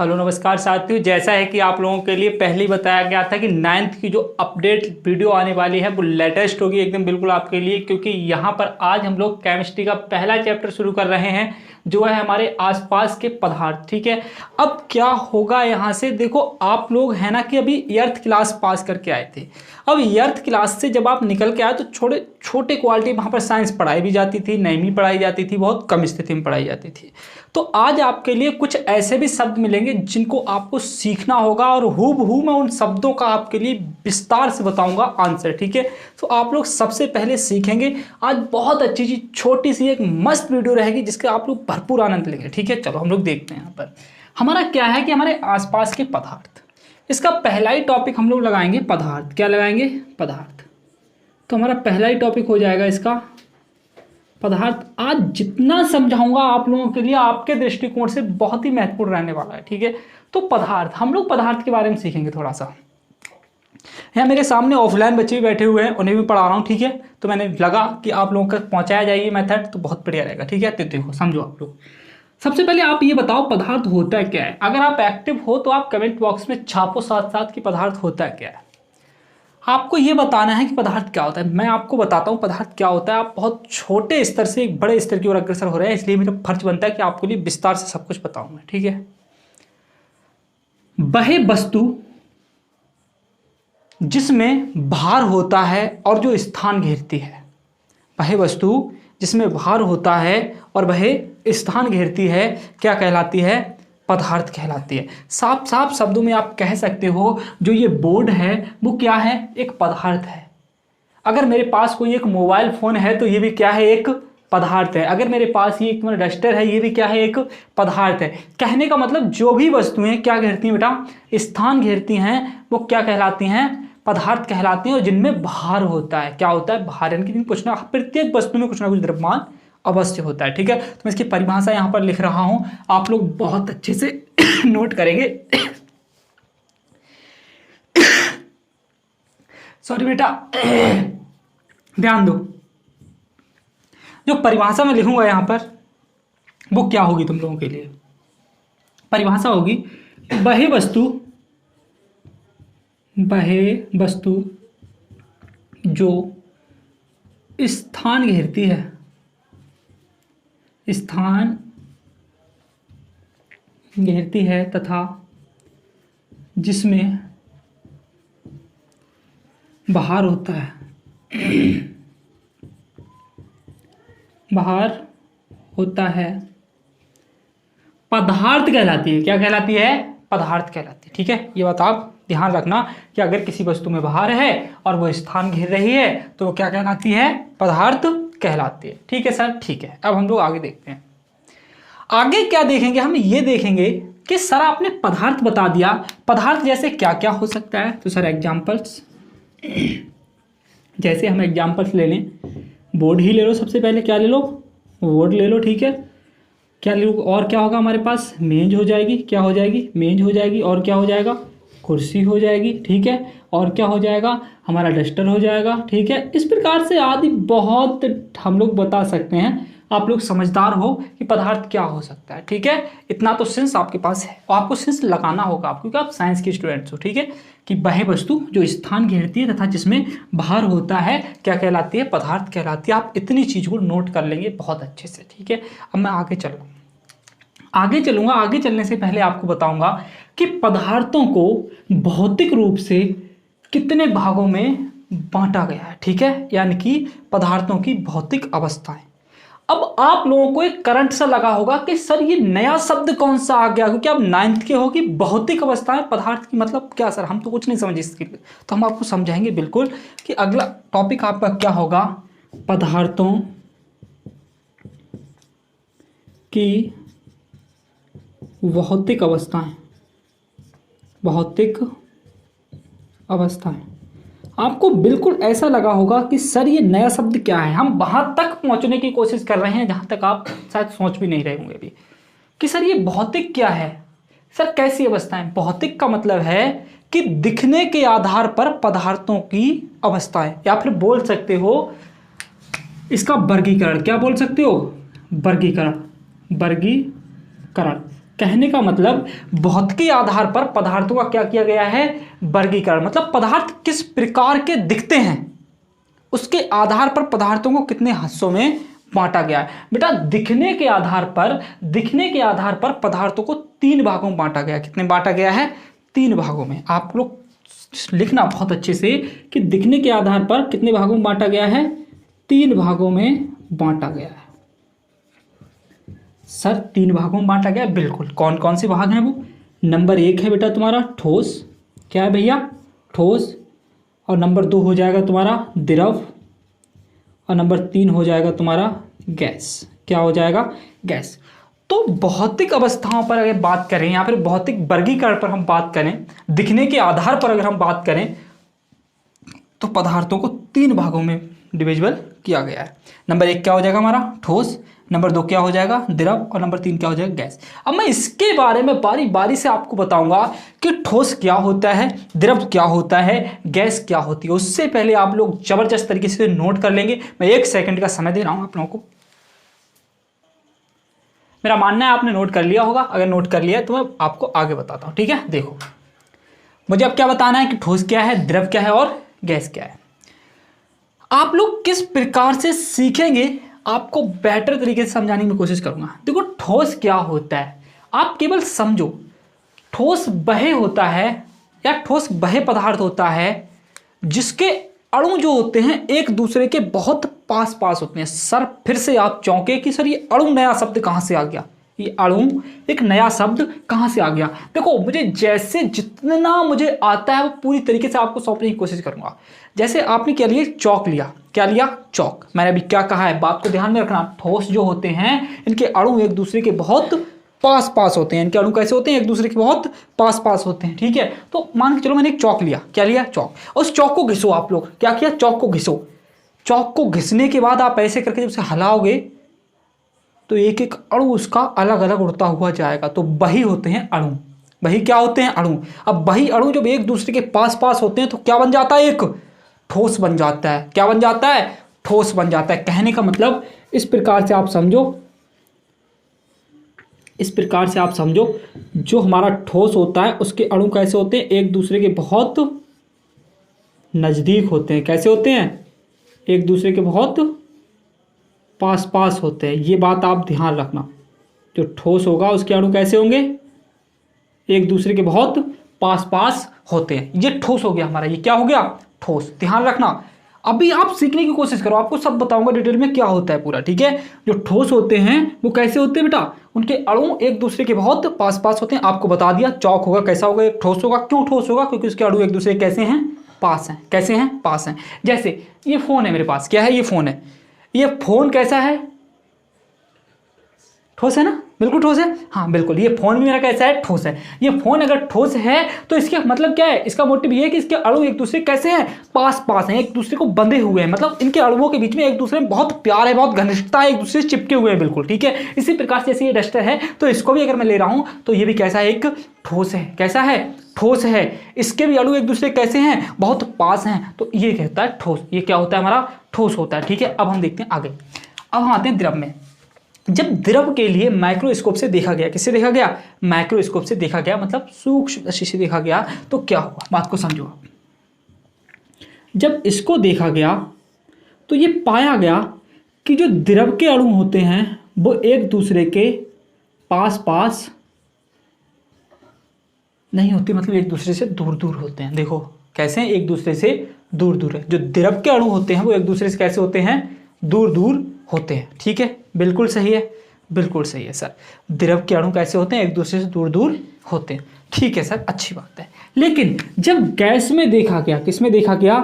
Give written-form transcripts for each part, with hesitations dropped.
Hello नमस्कार साथियों। जैसा है कि आप लोगों के लिए पहले ही बताया गया था कि 9th की जो अपडेट वीडियो आने वाली है वो लेटेस्ट होगी एकदम बिल्कुल आपके लिए, क्योंकि यहाँ पर आज हम लोग केमिस्ट्री का पहला चैप्टर शुरू कर रहे हैं जो है हमारे आसपास के पदार्थ। ठीक है, अब क्या होगा यहाँ से देखो, आप लोग है ना कि अभी एर्थ क्लास पास करके आए थे। अब एर्थ क्लास से जब आप निकल के आए तो छोटे छोटे क्वालिटी वहाँ पर साइंस पढ़ाई भी जाती थी, नहीं भी पढ़ाई जाती थी, बहुत कम स्थिति में पढ़ाई जाती थी। तो आज आपके लिए कुछ ऐसे भी शब्द मिलेंगे जिनको आपको सीखना होगा और हूबहू मैं उन शब्दों का आपके लिए विस्तार से बताऊंगा आंसर। ठीक है, तो आप लोग सबसे पहले सीखेंगे आज बहुत अच्छी चीज, छोटी सी एक मस्त वीडियो रहेगी जिसके आप लोग भरपूर आनंद लेंगे। ठीक है, चलो हम लोग देखते हैं। यहाँ पर हमारा क्या है कि हमारे आसपास के पदार्थ, इसका पहला ही टॉपिक हम लोग लगाएंगे पदार्थ। क्या लगाएंगे? पदार्थ। तो हमारा पहला ही टॉपिक हो जाएगा इसका पदार्थ। आज जितना समझाऊंगा आप लोगों के लिए आपके दृष्टिकोण से बहुत ही महत्वपूर्ण रहने वाला है। ठीक है, तो पदार्थ, हम लोग पदार्थ के बारे में सीखेंगे थोड़ा सा। यहाँ मेरे सामने ऑफलाइन बच्चे भी बैठे हुए हैं, उन्हें भी पढ़ा रहा हूँ। ठीक है, तो मैंने लगा कि आप लोगों तक पहुंचाया जाए ये मेथड तो बहुत बढ़िया रहेगा। ठीक है, तो देखो समझो आप लोग। सबसे पहले आप ये बताओ पदार्थ होता क्या है। अगर आप एक्टिव हो तो आप कमेंट बॉक्स में छापो साथ साथ कि पदार्थ होता क्या है। आपको ये बताना है कि पदार्थ क्या होता है। मैं आपको बताता हूँ पदार्थ क्या होता है। आप बहुत छोटे स्तर से एक बड़े स्तर की ओर अग्रसर हो रहे हैं, इसलिए मेरा फर्ज बनता है कि आपके लिए विस्तार से सब कुछ बताऊं मैं। ठीक है, वह वस्तु जिसमें भार होता है और जो स्थान घेरती है, वह वस्तु जिसमें भार होता है और वह स्थान घेरती है क्या कहलाती है? पदार्थ कहलाती है। साफ साफ शब्दों में आप कह सकते हो जो ये बोर्ड है वो क्या है? एक पदार्थ है। अगर मेरे पास कोई एक मोबाइल फोन है तो ये भी क्या है? एक पदार्थ है। अगर मेरे पास ये एक डस्टर है ये भी क्या है? एक पदार्थ है। कहने का मतलब जो भी वस्तुएं क्या घेरती हैं बेटा? स्थान घेरती हैं, वो क्या कहलाती हैं? पदार्थ कहलाती हैं। और जिनमें भार होता है, क्या होता है? भार, यानी कि कुछ ना, प्रत्येक वस्तु में कुछ ना कुछ द्रव्यमान अवश्य होता है। ठीक है, तो मैं इसकी परिभाषा यहां पर लिख रहा हूं, आप लोग बहुत अच्छे से नोट करेंगे। सॉरी बेटा, ध्यान दो। जो परिभाषा मैं लिखूंगा यहां पर वो क्या होगी तुम लोगों के लिए? परिभाषा होगी वह वस्तु जो स्थान घेरती है, स्थान घेरती है तथा जिसमें भार होता है, भार होता है, पदार्थ कहलाती है। क्या कहलाती है? पदार्थ कहलाती है। ठीक है, ये बात आप ध्यान रखना कि अगर किसी वस्तु में भार है और वो स्थान घेर रही है तो वो क्या कहलाती है? पदार्थ कहलाती है। ठीक है सर, ठीक है। अब हम लोग आगे देखते हैं। आगे क्या देखेंगे? हम ये देखेंगे कि सर आपने पदार्थ बता दिया, पदार्थ जैसे क्या क्या हो सकता है। तो सर एग्जाम्पल्स, जैसे हम एग्जाम्पल्स ले लें, बोर्ड ही ले लो। सबसे पहले क्या ले लो? बोर्ड ले लो। ठीक है, क्या ले लो? और क्या होगा हमारे पास? मेज हो जाएगी। क्या हो जाएगी? मेज हो जाएगी। और क्या हो जाएगा? कुर्सी हो जाएगी। ठीक है, और क्या हो जाएगा? हमारा डस्टर हो जाएगा। ठीक है, इस प्रकार से आदि बहुत हम लोग बता सकते हैं। आप लोग समझदार हो कि पदार्थ क्या हो सकता है। ठीक है, इतना तो सेंस आपके पास है और आपको सेंस लगाना होगा आप, क्योंकि आप साइंस के स्टूडेंट्स हो। ठीक है, कि वह वस्तु जो स्थान घेरती है तथा जिसमें भार होता है क्या कहलाती है? पदार्थ कहलाती है। आप इतनी चीज को नोट कर लेंगे बहुत अच्छे से। ठीक है, अब मैं आगे चलूंगा। आगे चलने से पहले आपको बताऊंगा कि पदार्थों को भौतिक रूप से कितने भागों में बांटा गया है। ठीक है, यानी कि पदार्थों की भौतिक अवस्थाएं। अब आप लोगों को एक करंट सा लगा होगा कि सर ये नया शब्द कौन सा आ गया, क्योंकि आप 9th के हो कि भौतिक अवस्थाएं पदार्थ की मतलब क्या सर, हम तो कुछ नहीं समझे इसके लिए। तो हम आपको समझाएंगे बिल्कुल कि अगला टॉपिक आपका क्या होगा? पदार्थों की भौतिक अवस्थाएं। भौतिक अवस्थाएं। आपको बिल्कुल ऐसा लगा होगा कि सर ये नया शब्द क्या है। हम वहां तक पहुंचने की कोशिश कर रहे हैं जहां तक आप शायद सोच भी नहीं रहे होंगे अभी कि सर ये भौतिक क्या है। सर कैसी अवस्थाएं? भौतिक का मतलब है कि दिखने के आधार पर पदार्थों की अवस्थाएं, या फिर बोल सकते हो इसका वर्गीकरण। क्या बोल सकते हो? वर्गीकरण। वर्गीकरण कहने का मतलब भौतिकी आधार पर पदार्थों का क्या किया गया है, वर्गीकरण। मतलब पदार्थ किस प्रकार के दिखते हैं उसके आधार पर पदार्थों को कितने हिस्सों में बांटा गया है। बेटा दिखने के आधार पर पदार्थों को 3 भागों में बांटा गया है। कितने बांटा गया है, 3 भागों में। आप लोग लिखना बहुत अच्छे से कि दिखने के आधार पर कितने भागों में बांटा गया है, 3 भागों में बांटा गया है। सर 3 भागों में बांटा गया, बिल्कुल। कौन कौन से भाग हैं वो? नंबर 1 है बेटा तुम्हारा ठोस, क्या है भैया, ठोस। और नंबर 2 हो जाएगा तुम्हारा द्रव, और नंबर 3 हो जाएगा तुम्हारा गैस। क्या हो जाएगा, गैस। तो भौतिक अवस्थाओं पर अगर बात करें या फिर भौतिक वर्गीकरण पर हम बात करें, दिखने के आधार पर अगर हम बात करें तो पदार्थों को 3 भागों में डिविजिबल किया गया है। नंबर 1 क्या हो जाएगा हमारा, ठोस। नंबर 2 क्या हो जाएगा, द्रव। और नंबर 3 क्या हो जाएगा, गैस। अब मैं इसके बारे में बारी बारी से आपको बताऊंगा कि ठोस क्या होता है, द्रव क्या होता है, गैस क्या होती है। उससे पहले आप लोग जबरदस्त तरीके से नोट कर लेंगे। मैं 1 सेकंड का समय दे रहा हूं आप लोगों को। मेरा मानना है आपने नोट कर लिया होगा। अगर नोट कर लिया है तो मैं आपको आगे बताता हूं, ठीक है। देखो मुझे अब क्या बताना है कि ठोस क्या है, द्रव क्या है और गैस क्या है। आप लोग किस प्रकार से सीखेंगे आपको बेटर तरीके से समझाने की कोशिश करूंगा। देखो ठोस क्या होता है, आप केवल समझो। ठोस वह होता है या ठोस वह पदार्थ होता है जिसके अणु जो होते हैं एक दूसरे के बहुत पास पास होते हैं। सर फिर से आप चौंके कि सर ये अणु नया शब्द कहां से आ गया, ये अणु एक नया शब्द कहां से आ गया। देखो मुझे जैसे जितना मुझे आता है वो पूरी तरीके से आपको सौंपने की कोशिश करूंगा। जैसे आपने क्या लिया, चौक लिया। क्या लिया, चौक। मैंने अभी क्या कहा है, बात को ध्यान में रखना। ठोस जो होते हैं इनके अणु एक दूसरे के बहुत पास पास होते हैं। इनके अणु कैसे होते हैं, एक दूसरे के बहुत पास पास होते हैं, ठीक है। तो मान के चलो मैंने एक चौक लिया। क्या लिया, चौक। और उस चौक को घिसो। आप लोग क्या किया, चौक को घिसो। चौक को घिसने के बाद आप ऐसे करके जब उसे हिलाओगे तो एक एक अणु उसका अलग अलग उड़ता हुआ जाएगा। तो वही होते हैं अणु। वही क्या होते हैं, अणु। अब वही अणु जब एक दूसरे के पास पास होते हैं तो क्या बन जाता है, एक ठोस बन जाता है। क्या बन जाता है, ठोस बन जाता है। कहने का मतलब इस प्रकार से आप समझो, इस प्रकार से आप समझो, जो हमारा ठोस होता है उसके अणु कैसे होते हैं, एक दूसरे के बहुत नजदीक होते हैं। कैसे होते हैं, एक दूसरे के बहुत पास पास होते हैं। ये बात आप ध्यान रखना। जो ठोस होगा उसके अणु कैसे होंगे, एक दूसरे के बहुत पास पास होते हैं। ये ठोस हो गया हमारा। ये क्या हो गया, ठोस। ध्यान रखना। अभी आप सीखने की कोशिश करो, आपको सब बताऊंगा डिटेल में क्या होता है पूरा, ठीक है। जो ठोस होते हैं वो कैसे होते हैं बेटा, उनके अणु एक दूसरे के बहुत पास पास होते हैं। आपको बता दिया चौक होगा कैसा होगा, एक ठोस होगा। क्यों ठोस होगा, क्योंकि उसके अणु एक दूसरे कैसे हैं, पास हैं। कैसे हैं, पास हैं। जैसे ये फोन है मेरे पास। क्या है, ये फोन है। ये फोन कैसा है, ठोस है ना, बिल्कुल ठोस है। हाँ बिल्कुल, ये फोन भी मेरा कैसा है, ठोस है। ये फोन अगर ठोस है तो इसका मतलब क्या है, इसका मोटिव ये है कि इसके अणु एक दूसरे कैसे हैं, पास पास हैं, एक दूसरे को बंधे हुए हैं। मतलब इनके अणुओं के बीच में एक दूसरे में बहुत प्यार है, बहुत घनिष्ठता है, एक दूसरे से चिपके हुए हैं, बिल्कुल ठीक है। इसी प्रकार से जैसे ये डस्टर है तो इसको भी अगर मैं ले रहा हूं तो ये भी कैसा है, एक ठोस है। कैसा है, ठोस है। इसके भी अणु एक दूसरे कैसे हैं, बहुत पास हैं। तो ये कहता है ठोस। ये क्या होता है हमारा, ठोस होता है, ठीक है। अब हम देखते हैं आगे। अब हम आते हैं द्रव में। जब द्रव के लिए माइक्रोस्कोप से देखा गया, किससे देखा गया, माइक्रोस्कोप से देखा गया, मतलब सूक्ष्म से देखा गया, तो क्या हुआ, बात को समझो आप। जब इसको देखा गया तो ये पाया गया कि जो द्रव के अणु होते हैं वो एक दूसरे के पास पास नहीं होते, मतलब एक दूसरे से दूर दूर होते हैं। देखो कैसे हैं, एक दूसरे से दूर दूर है। जो द्रव के अणु होते हैं वो एक दूसरे से कैसे होते हैं, दूर दूर होते हैं, ठीक है। बिल्कुल सही है, बिल्कुल सही है सर। द्रव के अणु कैसे होते हैं, एक दूसरे से दूर दूर होते हैं, ठीक है सर, अच्छी बात है। लेकिन जब गैस में देखा गया, किस में देखा गया,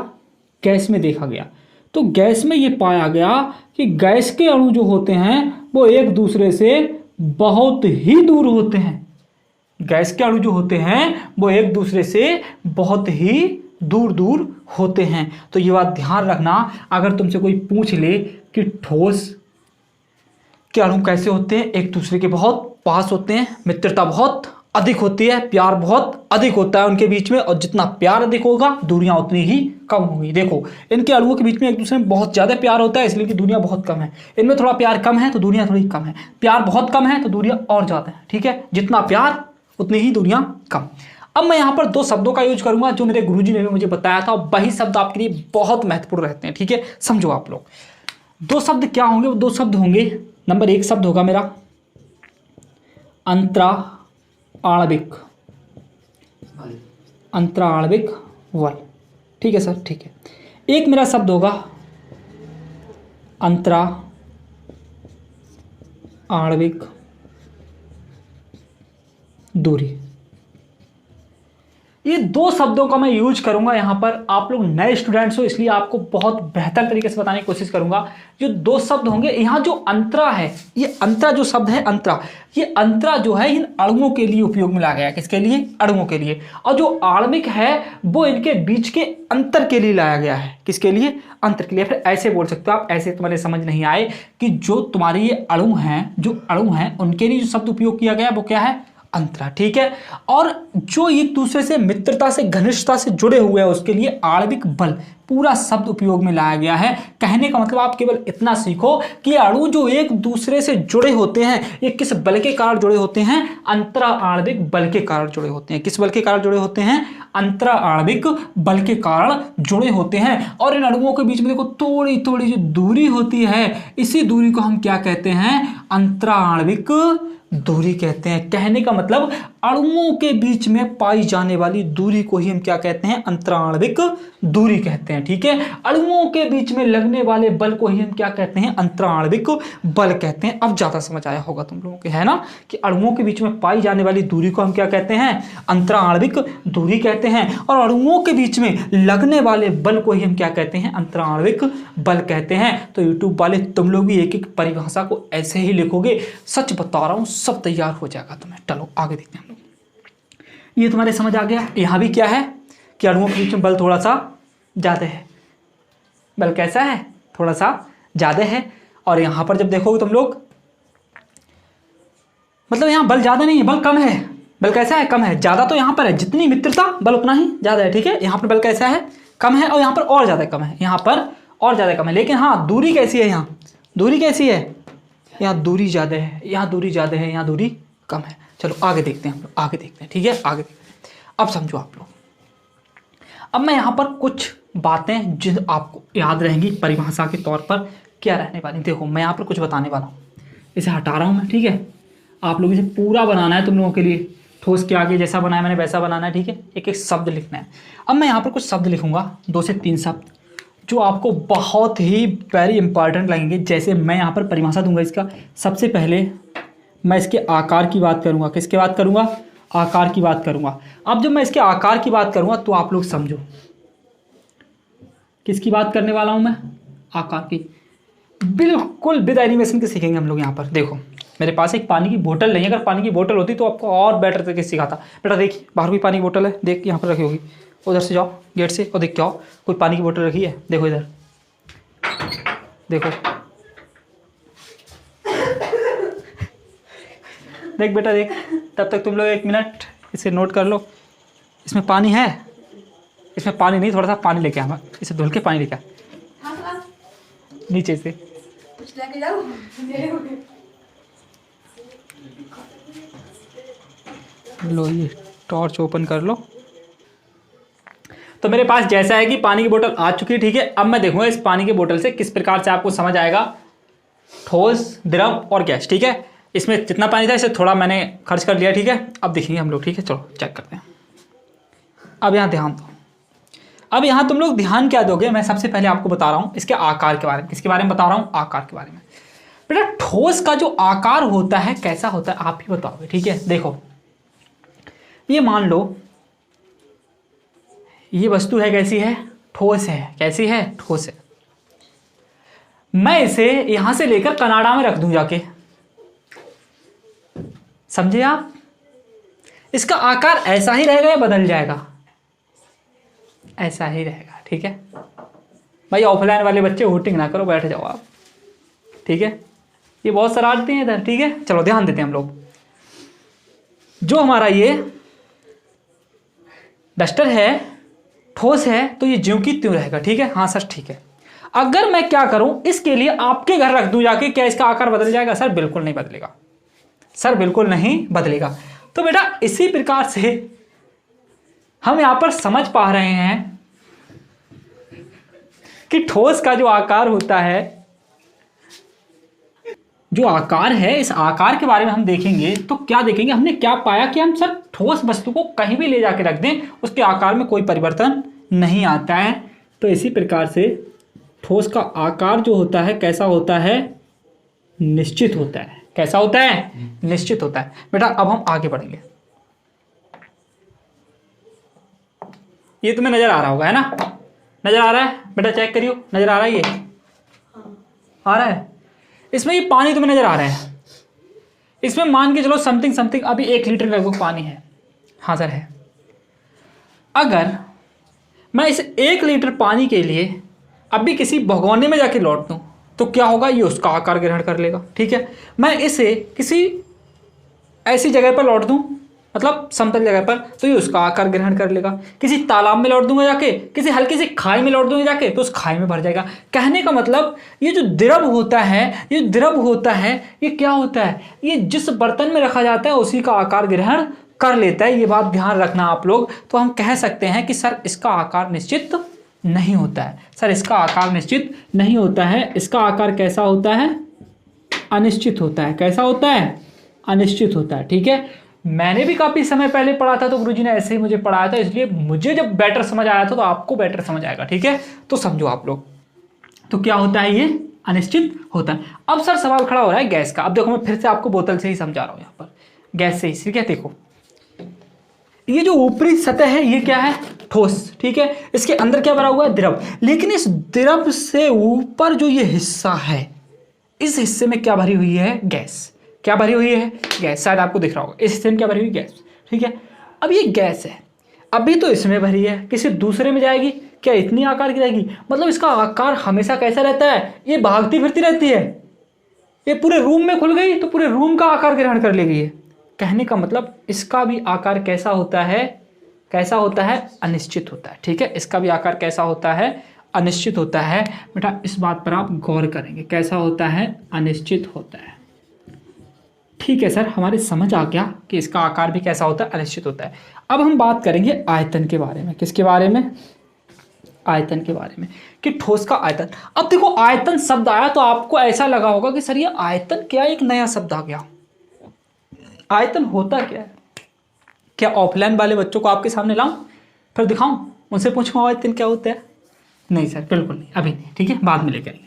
गैस में देखा गया, तो गैस में ये पाया गया कि गैस के अणु जो होते हैं वो एक दूसरे से बहुत ही दूर होते हैं। गैस के अणु जो होते हैं वो एक दूसरे से बहुत ही दूर दूर होते हैं। तो ये बात ध्यान रखना, अगर तुमसे कोई पूछ ले कि ठोस के अणु कैसे होते हैं, एक दूसरे के बहुत पास होते हैं, मित्रता बहुत अधिक होती है, प्यार बहुत अधिक होता है उनके बीच में, और जितना प्यार अधिक होगा दूरियां उतनी ही कम होंगी। देखो इनके अणुओं के बीच में एक दूसरे में बहुत ज़्यादा प्यार होता है, इसलिए कि दूरियां बहुत कम है। इनमें थोड़ा प्यार कम है तो दूरियां थोड़ी कम है, प्यार बहुत कम है तो दूरियां और ज़्यादा है। ठीक है, जितना प्यार उतनी ही दूरियां कम। अब मैं यहाँ पर दो शब्दों का यूज करूंगा जो मेरे गुरुजी ने भी मुझे बताया था, और वही शब्द आपके लिए बहुत महत्वपूर्ण रहते हैं। ठीक है, समझो आप लोग। दो शब्द क्या होंगे? वो दो शब्द होंगे, नंबर एक शब्द होगा मेरा अंतरा आणविक, अंतरा आणविक बल। ठीक है सर, ठीक है। एक मेरा शब्द होगा अंतरा आणविक दूरी। ये दो शब्दों का मैं यूज करूंगा यहाँ पर। आप लोग नए स्टूडेंट्स हो इसलिए आपको बहुत बेहतर तरीके से बताने की कोशिश करूंगा। जो दो शब्द होंगे यहाँ, जो अंतरा है, ये अंतरा जो शब्द है अंतरा, ये अंतरा जो है इन अणुओं के लिए उपयोग में लाया गया है। किसके लिए? अणुओं के लिए। और जो आणविक है वो इनके बीच के अंतर के लिए लाया गया है। किसके लिए? अंतर के लिए। फिर ऐसे बोल सकते हो आप, ऐसे तुम्हारे समझ नहीं आए कि जो तुम्हारे ये अणु हैं, जो अणु हैं उनके लिए जो शब्द उपयोग किया गया वो क्या है? अंतरा। ठीक है। और जो एक दूसरे से मित्रता से, घनिष्ठता से जुड़े हुए हैं उसके लिए आणविक बल पूरा शब्द उपयोग में लाया गया है। कहने का मतलब आप केवल इतना सीखो कि अणु जो एक दूसरे से जुड़े होते हैं ये किस बल के कारण जुड़े होते हैं? अंतरा आणविक बल के कारण जुड़े होते हैं। किस बल के कारण जुड़े होते हैं? अंतरा आणविक बल के कारण जुड़े होते हैं। और इन अणुओं के बीच में देखो थोड़ी थोड़ी जो दूरी होती है, इसी दूरी को हम क्या कहते हैं? अंतरा आणविक दूरी कहते हैं। कहने का मतलब अणुओं के बीच में पाई जाने वाली दूरी को ही हम क्या कहते हैं? अंतराणविक दूरी कहते हैं। ठीक है, अणुओं के बीच में लगने वाले बल को ही हम क्या कहते हैं? अंतराणविक बल कहते हैं। अब ज्यादा समझ आया होगा तुम लोगों के, है ना, कि अणुओं के बीच में पाई जाने वाली दूरी को हम क्या कहते हैं? अंतराणविक दूरी कहते हैं। और अणुओं के बीच में लगने वाले बल को ही हम क्या कहते हैं? अंतराणविक बल कहते हैं। तो यूट्यूब वाले तुम लोग भी एक एक परिभाषा को ऐसे ही लिखोगे, सच बता रहा हूं सब तैयार हो जाएगा तुम्हें। चलो आगे देखते हैं हम लोग। ये तुम्हारे समझ आ गया। यहां भी क्या है कि अणुओं के बीच में बल थोड़ा सा ज्यादा है। बल कैसा है? थोड़ा सा ज्यादा है। और यहां पर जब देखोगे तुम लोग, मतलब यहां बल ज्यादा नहीं है, बल कम है। बल कैसा है? कम है। ज्यादा तो यहां पर है, जितनी मित्रता बल उतना ही ज्यादा है। ठीक है, यहां पर बल कैसा है? कम है। और यहां पर और ज्यादा कम है, यहां पर और ज्यादा कम है। लेकिन हाँ, दूरी कैसी है? यहाँ दूरी कैसी है? यहाँ दूरी ज्यादा है, यहाँ दूरी ज्यादा है, यहाँ दूरी कम है। चलो आगे देखते हैं हम लोग, आगे देखते हैं। ठीक है, आगे देखते हैं। अब समझो आप लोग। अब मैं यहाँ पर कुछ बातें जो आपको याद रहेंगी परिभाषा के तौर पर क्या रहने वाली। देखो मैं यहाँ पर कुछ बताने वाला हूँ, इसे हटा रहा हूँ मैं। ठीक है, आप लोग इसे पूरा बनाना है तुम लोगों के लिए। ठोस के आगे जैसा बनाया मैंने वैसा बनाना है। ठीक है, एक एक शब्द लिखना है। अब मैं यहाँ पर कुछ शब्द लिखूंगा, 2 से 3 शब्द जो आपको बहुत ही वेरी इंपॉर्टेंट लगेंगे। जैसे मैं यहाँ पर परिभाषा दूंगा इसका, सबसे पहले मैं इसके आकार की बात करूंगा। किसकी बात करूंगा? आकार की बात करूंगा। अब जब मैं इसके आकार की बात करूंगा तो आप लोग समझो किसकी बात करने वाला हूं मैं? आकार की। बिल्कुल विद एनिमेशन के सीखेंगे हम लोग। यहाँ पर देखो मेरे पास एक पानी की बोतल नहीं है, अगर पानी की बोतल होती तो आपको और बेटर तरीके से सिखाता। बेटा देखिए बाहर भी पानी की बोतल है, देख यहाँ पर रखी होगी। उधर से जाओ गेट से और देख के आओ, कोई पानी की बोतल रखी है? देखो इधर, देखो देख बेटा देख। तब तक तुम लोग 1 मिनट इसे नोट कर लो। इसमें पानी है? इसमें पानी नहीं, थोड़ा सा पानी लेके आना, इसे धुल के पानी लेके आ नीचे से। लो ये टॉर्च ओपन कर लो। तो मेरे पास जैसा है कि पानी की बोतल आ चुकी है। ठीक है, अब मैं देखूंगा इस पानी की बोतल से किस प्रकार से आपको समझ आएगा ठोस, द्रव और गैस। ठीक है, इसमें जितना पानी था इसे थोड़ा मैंने खर्च कर लिया। ठीक है, अब देखेंगे हम लोग। ठीक है, चलो चेक करते हैं। अब यहाँ ध्यान दो। अब यहाँ तुम लोग ध्यान क्या दोगे? मैं सबसे पहले आपको बता रहा हूँ इसके आकार के बारे में। किसके बारे में बता रहा हूँ? आकार के बारे में। बेटा ठोस का जो आकार होता है कैसा होता है आप ही बताओगे। ठीक है, देखो ये मान लो ये वस्तु है, कैसी है? ठोस है। कैसी है? ठोस है। मैं इसे यहां से लेकर कनाडा में रख दूं जाके, समझे आप? इसका आकार ऐसा ही रहेगा या बदल जाएगा? ऐसा ही रहेगा। ठीक है भाई, ऑफलाइन वाले बच्चे हुटिंग ना करो, बैठ जाओ आप। ठीक है, ये बहुत शरारती हैं इधर। ठीक है, चलो ध्यान देते हैं हम लोग। जो हमारा ये डस्टर है ठोस है तो ये ज्यों की त्यों रहेगा, ठीक है। हाँ सर ठीक है। अगर मैं क्या करूं इसके लिए आपके घर रख दूं जाके, क्या इसका आकार बदल जाएगा? सर बिल्कुल नहीं बदलेगा, सर बिल्कुल नहीं बदलेगा। तो बेटा इसी प्रकार से हम यहां पर समझ पा रहे हैं कि ठोस का जो आकार होता है, जो आकार है, इस आकार के बारे में हम देखेंगे तो क्या देखेंगे, हमने क्या पाया कि हम सर ठोस वस्तु को कहीं भी ले जाके रख दें उसके आकार में कोई परिवर्तन नहीं आता है। तो इसी प्रकार से ठोस का आकार जो होता है कैसा होता है? निश्चित होता है। कैसा होता है? निश्चित होता है। बेटा अब हम आगे बढ़ेंगे। ये तुम्हें नजर आ रहा होगा, है ना? नजर आ रहा है बेटा? चेक करियो, नजर आ रहा है? ये आ रहा है? इसमें ये पानी तुम्हें नजर आ रहा है। इसमें मान के चलो समथिंग अभी 1 लीटर लगभग पानी है। हाँ सर है। अगर मैं इस 1 लीटर पानी के लिए अभी किसी भगोने में जाके लौट दूं तो क्या होगा? ये उसका आकार ग्रहण कर लेगा, ठीक है। मैं इसे किसी ऐसी जगह पर लौट दूं, मतलब समतल जगह पर, तो ये उसका आकार ग्रहण कर लेगा। किसी तालाब में लौट दूंगा जाके, किसी हल्की सी खाई में लौट दूंगा जाके, तो उस खाई में भर जाएगा। कहने का मतलब ये जो द्रव होता है, ये द्रव होता है, ये क्या होता है? ये जिस बर्तन में रखा जाता है उसी का आकार ग्रहण कर लेता है। ये बात ध्यान रखना आप लोग। तो हम कह सकते हैं कि सर इसका आकार निश्चित नहीं होता है। सर इसका आकार निश्चित नहीं होता है। इसका आकार कैसा होता है? अनिश्चित होता है। कैसा होता है? अनिश्चित होता है, ठीक है। मैंने भी काफी समय पहले पढ़ा था तो गुरुजी ने ऐसे ही मुझे पढ़ाया था, इसलिए मुझे जब बेटर समझ आया था तो आपको बेटर समझ आएगा, ठीक है। तो समझो आप लोग। तो क्या होता है? ये अनिश्चित होता है। अब सर सवाल खड़ा हो रहा है गैस का। अब देखो मैं फिर से आपको बोतल से ही समझा रहा हूं, यहां पर गैस से ही, ठीक है। देखो ये जो ऊपरी सतह है ये क्या है? ठोस, ठीक है। इसके अंदर क्या भरा हुआ है? द्रव। लेकिन इस द्रव से ऊपर जो ये हिस्सा है, इस हिस्से में क्या भरी हुई है? गैस। क्या भरी हुई है? गैस। शायद आपको दिख रहा होगा इस हिस्से में क्या भरी हुई? गैस, ठीक है। अब ये गैस है, अभी तो इसमें भरी है, किसी दूसरे में जाएगी, क्या इतनी आकार की रहेगी? मतलब इसका आकार हमेशा कैसा रहता है? ये भागती फिरती रहती है। ये पूरे रूम में खुल गई तो पूरे रूम का आकार ग्रहण कर लेगी ये। कहने का मतलब इसका भी आकार कैसा होता है? कैसा होता है? अनिश्चित होता है, ठीक है। इसका भी आकार कैसा होता है? अनिश्चित होता है। बेटा इस बात पर आप गौर करेंगे। कैसा होता है? अनिश्चित होता है, ठीक है सर। हमारे समझ आ गया कि इसका आकार भी कैसा होता है? अनिश्चित होता है। अब हम बात करेंगे आयतन के बारे में। किसके बारे में? आयतन के बारे में, कि ठोस का आयतन। अब देखो आयतन शब्द आया तो आपको ऐसा लगा होगा कि सर ये आयतन क्या, एक नया शब्द आ गया। आयतन होता क्या है? क्या ऑफलाइन वाले बच्चों को आपके सामने लाऊं, फिर दिखाऊं, उनसे पूछूं आयतन क्या होता है? नहीं सर बिल्कुल नहीं, अभी नहीं, ठीक है, बाद में लेकर आएंगे।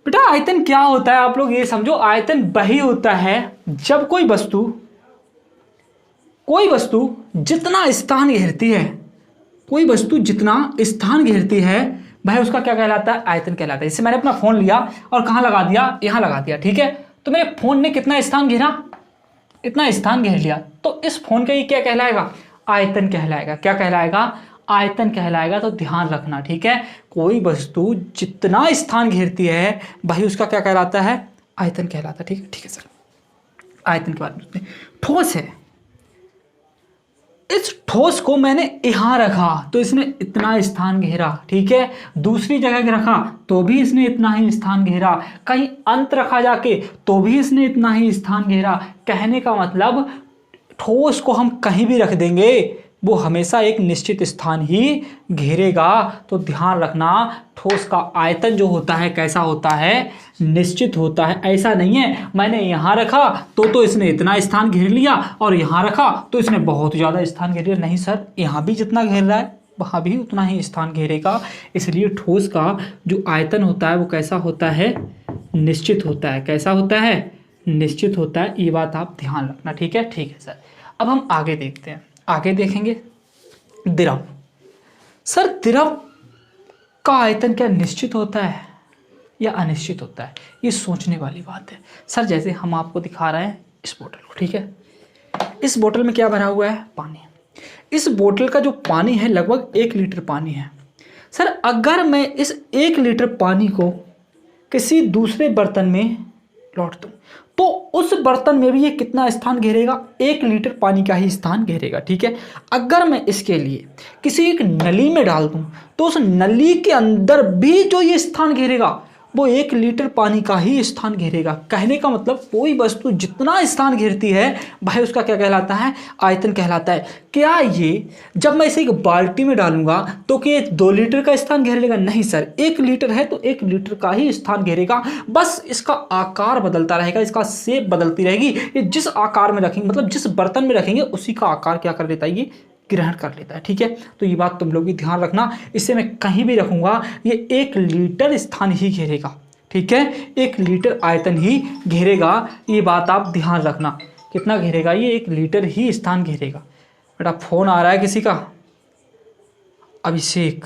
बेटा आयतन क्या होता है आप लोग ये समझो। आयतन वही होता है जब कोई वस्तु जितना स्थान घेरती है, कोई वस्तु जितना स्थान घेरती है भाई उसका क्या कहलाता है? आयतन कहलाता है। जैसे मैंने अपना फोन लिया और कहाँ लगा दिया? यहाँ लगा दिया, ठीक है। तो मेरे फोन ने कितना स्थान घेरा? इतना स्थान घेर लिया। तो इस फोन का ये क्या कहलाएगा? आयतन कहलाएगा। क्या कहलाएगा? आयतन कहलाएगा। तो ध्यान रखना, ठीक है। कोई वस्तु जितना स्थान घेरती है भाई उसका क्या कहलाता है? आयतन कहलाता है, ठीक है। ठीक है सर, आयतन के बारे में। ठोस है, इस ठोस को मैंने यहां रखा तो इसने इतना स्थान घेरा, ठीक है। दूसरी जगह रखा तो भी इसने इतना ही स्थान घेरा, कहीं अंत रखा जाके तो भी इसने इतना ही स्थान घेरा। कहने का मतलब ठोस को हम कहीं भी रख देंगे वो हमेशा एक निश्चित स्थान ही घेरेगा। तो ध्यान रखना, ठोस का आयतन जो होता है कैसा होता है? निश्चित होता है। ऐसा नहीं है मैंने यहाँ रखा तो इसने इतना स्थान घेर लिया और यहाँ रखा तो इसने बहुत ज़्यादा स्थान घेर लिया। नहीं सर, यहाँ भी जितना घेर रहा है वहाँ भी उतना ही स्थान घेरेगा। इसलिए ठोस का जो आयतन होता है वो कैसा होता है? निश्चित होता है। कैसा होता है? निश्चित होता है। ये बात आप ध्यान रखना, ठीक है। ठीक है सर, अब हम आगे देखते हैं। आगे देखेंगे द्रव। सर द्रव का आयतन क्या निश्चित होता है या अनिश्चित होता है? ये सोचने वाली बात है। सर जैसे हम आपको दिखा रहे हैं इस बोतल को, ठीक है। इस बोतल में क्या भरा हुआ है? पानी। इस बोतल का जो पानी है लगभग 1 लीटर पानी है। सर अगर मैं इस 1 लीटर पानी को किसी दूसरे बर्तन में लौट दूं तो उस बर्तन में भी ये कितना स्थान घेरेगा, 1 लीटर पानी का ही स्थान घेरेगा। ठीक है, अगर मैं इसके लिए किसी एक नली में डाल दूं तो उस नली के अंदर भी जो ये स्थान घेरेगा वो 1 लीटर पानी का ही स्थान घेरेगा। कहने का मतलब कोई वस्तु जितना स्थान घेरती है भाई उसका क्या कहलाता है, आयतन कहलाता है। क्या ये जब मैं इसे एक बाल्टी में डालूंगा तो क्या 2 लीटर का स्थान घेर लेगा? नहीं सर, 1 लीटर है तो 1 लीटर का ही स्थान घेरेगा। बस इसका आकार बदलता रहेगा, इसका शेप बदलती रहेगी। ये जिस आकार में रखेंगे, मतलब जिस बर्तन में रखेंगे उसी का आकार क्या कर लेता है, ये ग्रहण कर लेता है। ठीक है, तो ये बात तुम लोग भी ध्यान रखना। इसे मैं कहीं भी रखूंगा ये 1 लीटर स्थान ही घेरेगा। ठीक है, 1 लीटर आयतन ही घेरेगा, ये बात आप ध्यान रखना। कितना घेरेगा ये? 1 लीटर ही स्थान घेरेगा। बेटा फोन आ रहा है किसी का, अभिषेक,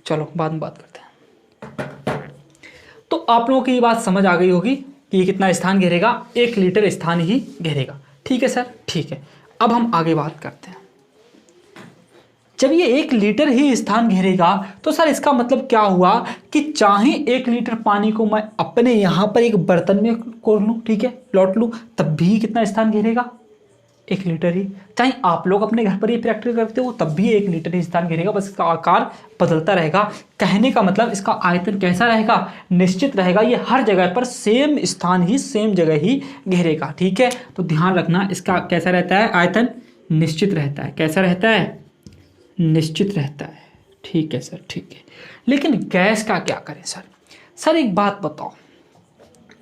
चलो बाद में बात करते हैं। तो आप लोगों की ये बात समझ आ गई होगी कि ये कितना स्थान घेरेगा, 1 लीटर स्थान ही घेरेगा। ठीक है सर, ठीक है। अब हम आगे बात करते हैं। जब ये 1 लीटर ही स्थान घेरेगा तो सर इसका मतलब क्या हुआ कि चाहे 1 लीटर पानी को मैं अपने यहाँ पर एक बर्तन में कोर लूँ, ठीक है, लौट लूँ, तब भी कितना स्थान घेरेगा, 1 लीटर ही। चाहे आप लोग अपने घर पर ये प्रैक्टिस करते हो तब भी 1 लीटर ही स्थान घेरेगा, बस इसका आकार बदलता रहेगा। कहने का मतलब इसका आयतन कैसा रहेगा, निश्चित रहेगा। ये हर जगह पर सेम स्थान ही, सेम जगह ही घेरेगा। ठीक है, तो ध्यान रखना इसका कैसा रहता है, आयतन निश्चित रहता है। कैसा रहता है, निश्चित रहता है। ठीक है सर, ठीक है। लेकिन गैस का क्या करें सर? सर एक बात बताओ,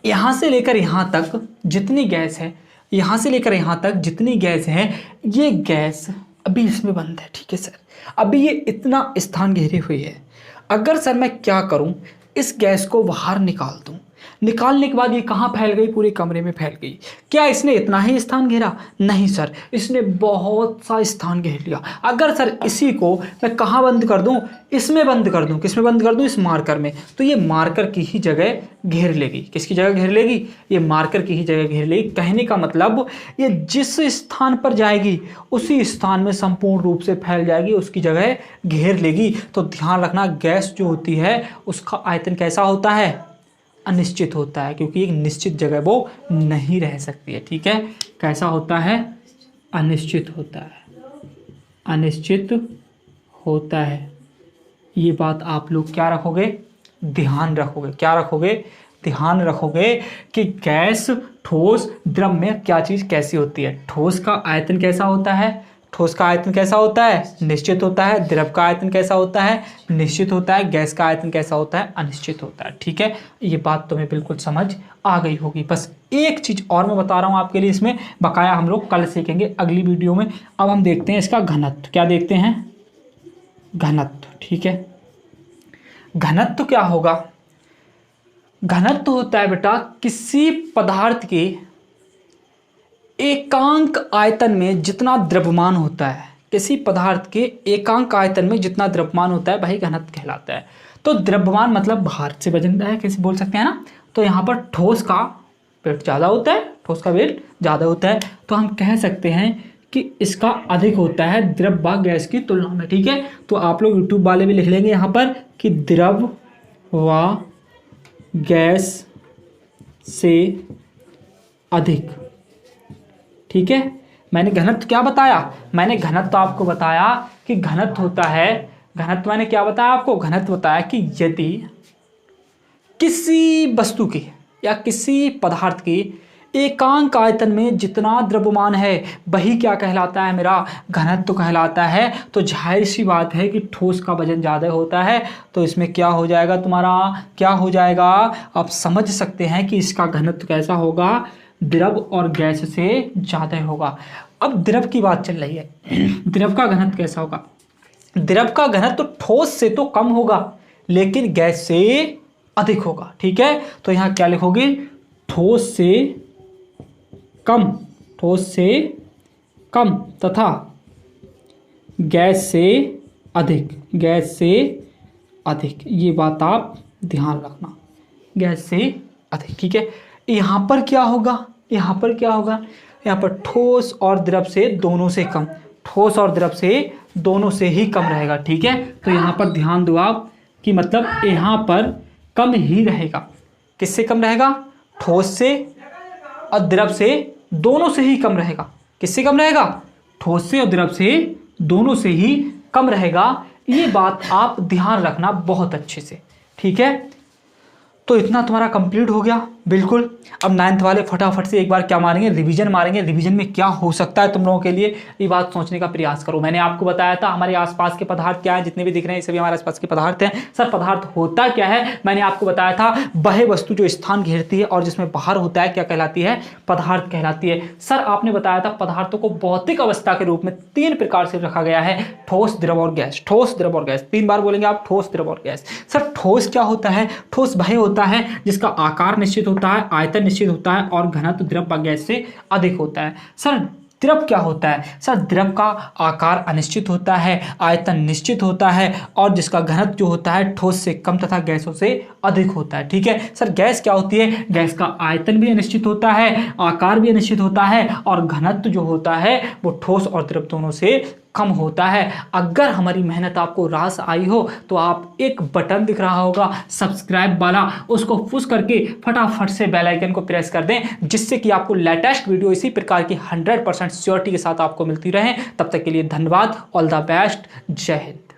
यहाँ से लेकर यहाँ तक जितनी गैस है, यहाँ से लेकर यहाँ तक जितनी गैस है, ये गैस अभी इसमें बंद है। ठीक है सर, अभी ये इतना स्थान घेरे हुए है। अगर सर मैं क्या करूँ, इस गैस को बाहर निकाल दूँ, निकालने के बाद ये कहाँ फैल गई, पूरे कमरे में फैल गई। क्या इसने इतना ही स्थान घेरा? नहीं सर, इसने बहुत सा स्थान घेर लिया। अगर सर इसी को मैं कहाँ बंद कर दूं, इसमें बंद कर दूं, किसमें बंद कर दूं, इस मार्कर में, तो ये मार्कर की ही जगह घेर लेगी। किसकी जगह घेर लेगी, ये मार्कर की ही जगह घेर लेगी। कहने का मतलब ये जिस स्थान पर जाएगी उसी स्थान में संपूर्ण रूप से फैल जाएगी, उसकी जगह घेर लेगी। तो ध्यान रखना, गैस जो होती है उसका आयतन कैसा होता है, अनिश्चित होता है, क्योंकि एक निश्चित जगह वो नहीं रह सकती है। ठीक है, कैसा होता है, अनिश्चित होता है, अनिश्चित होता है। ये बात आप लोग क्या रखोगे, ध्यान रखोगे। क्या रखोगे, ध्यान रखोगे कि गैस, ठोस, द्रव में क्या चीज़ कैसी होती है। ठोस का आयतन कैसा होता है, ठोस का आयतन कैसा होता है, निश्चित होता है। द्रव का आयतन कैसा होता है, निश्चित होता है। गैस का आयतन कैसा होता है, अनिश्चित होता है। ठीक है, ये बात तुम्हें बिल्कुल समझ आ गई होगी। बस एक चीज़ और मैं बता रहा हूँ आपके लिए, इसमें बकाया हम लोग कल सीखेंगे अगली वीडियो में। अब हम देखते हैं इसका घनत्व। क्या देखते हैं, घनत्व। ठीक है, घनत्व क्या होगा, घनत्व होता है बेटा किसी पदार्थ के एकांक आयतन में जितना द्रव्यमान होता है, किसी पदार्थ के एकांक आयतन में जितना द्रव्यमान होता है वही घनत्व कहलाता है। तो द्रव्यमान मतलब भार से वजन है, कैसे बोल सकते हैं ना। तो यहाँ पर ठोस का वेट ज़्यादा होता है, ठोस का वेट ज़्यादा होता है, तो हम कह सकते हैं कि इसका अधिक होता है द्रव व गैस की तुलना में। ठीक है, तो आप लोग यूट्यूब वाले भी लिख लेंगे यहाँ पर कि द्रव व गैस से अधिक। ठीक है, मैंने घनत्व क्या बताया, मैंने घनत्व आपको बताया कि घनत्व होता है, घनत्व मैंने क्या बताया आपको, घनत्व बताया कि यदि किसी वस्तु की या किसी पदार्थ की एकांक आयतन में जितना द्रव्यमान है वही क्या कहलाता है, मेरा घनत्व कहलाता है। तो जाहिर सी बात है कि ठोस का वजन ज़्यादा होता है, तो इसमें क्या हो जाएगा, तुम्हारा क्या हो जाएगा, आप समझ सकते हैं कि इसका घनत्व कैसा होगा, द्रव और गैस से ज़्यादा होगा। अब द्रव की बात चल रही है, द्रव का घनत्व कैसा होगा, द्रव का घनत्व ठोस से तो कम होगा लेकिन गैस से अधिक होगा। ठीक है, तो यहाँ क्या लिखोगे, ठोस से कम, ठोस से कम तथा गैस से अधिक, गैस से अधिक। ये बात आप ध्यान रखना, गैस से अधिक। ठीक है, यहाँ पर क्या होगा, यहाँ पर क्या होगा, यहाँ पर ठोस और द्रव से दोनों से कम, ठोस और द्रव से दोनों से ही कम रहेगा। ठीक है, तो यहाँ पर ध्यान दो आप कि मतलब यहाँ पर कम ही रहेगा। किससे कम रहेगा, ठोस से और द्रव से दोनों से ही कम रहेगा। किससे कम रहेगा? ठोस से और द्रव से दोनों से ही कम रहेगा। ये बात आप ध्यान रखना बहुत अच्छे से, ठीक है। तो इतना तुम्हारा कंप्लीट हो गया बिल्कुल। अब 9th वाले फटाफट से एक बार क्या मारेंगे, रिवीजन मारेंगे। रिवीजन में क्या हो सकता है तुम लोगों के लिए, ये बात सोचने का प्रयास करो। मैंने आपको बताया था हमारे आसपास के पदार्थ क्या है, जितने भी दिख रहे हैं सभी हमारे आसपास के पदार्थ हैं। सर पदार्थ होता क्या है, मैंने आपको बताया था वह वस्तु जो स्थान घेरती है और जिसमें बाहर होता है क्या कहलाती है, पदार्थ कहलाती है। सर आपने बताया था पदार्थों को भौतिक अवस्था के रूप में 3 प्रकार से रखा गया है, ठोस, द्रव और गैस। ठोस, द्रव और गैस 3 बार बोलेंगे आप, ठोस, द्रव और गैस। सर ठोस क्या होता है? ठोस वह होता है जिसका आकार निश्चित होता है, आयतन निश्चित होता है और घनत्व द्रव व गैस से अधिक होता है। सर द्रव क्या होता है? सर द्रव का आकार अनिश्चित होता है, आयतन निश्चित होता है और जिसका घनत्व जो होता है ठोस से कम तथा गैसों से अधिक होता है, ठीक है। सर गैस क्या होती है? गैस का आयतन भी अनिश्चित होता है, आकार भी अनिश्चित होता है और घनत्व जो होता है वो ठोस और द्रव दोनों से कम होता है। अगर हमारी मेहनत आपको रास आई हो तो आप एक बटन दिख रहा होगा सब्सक्राइब वाला, उसको पुश करके फटाफट से बेल आइकन को प्रेस कर दें, जिससे कि आपको लेटेस्ट वीडियो इसी प्रकार की 100% श्योरिटी के साथ आपको मिलती रहे। तब तक के लिए धन्यवाद। All the best. जय हिंद।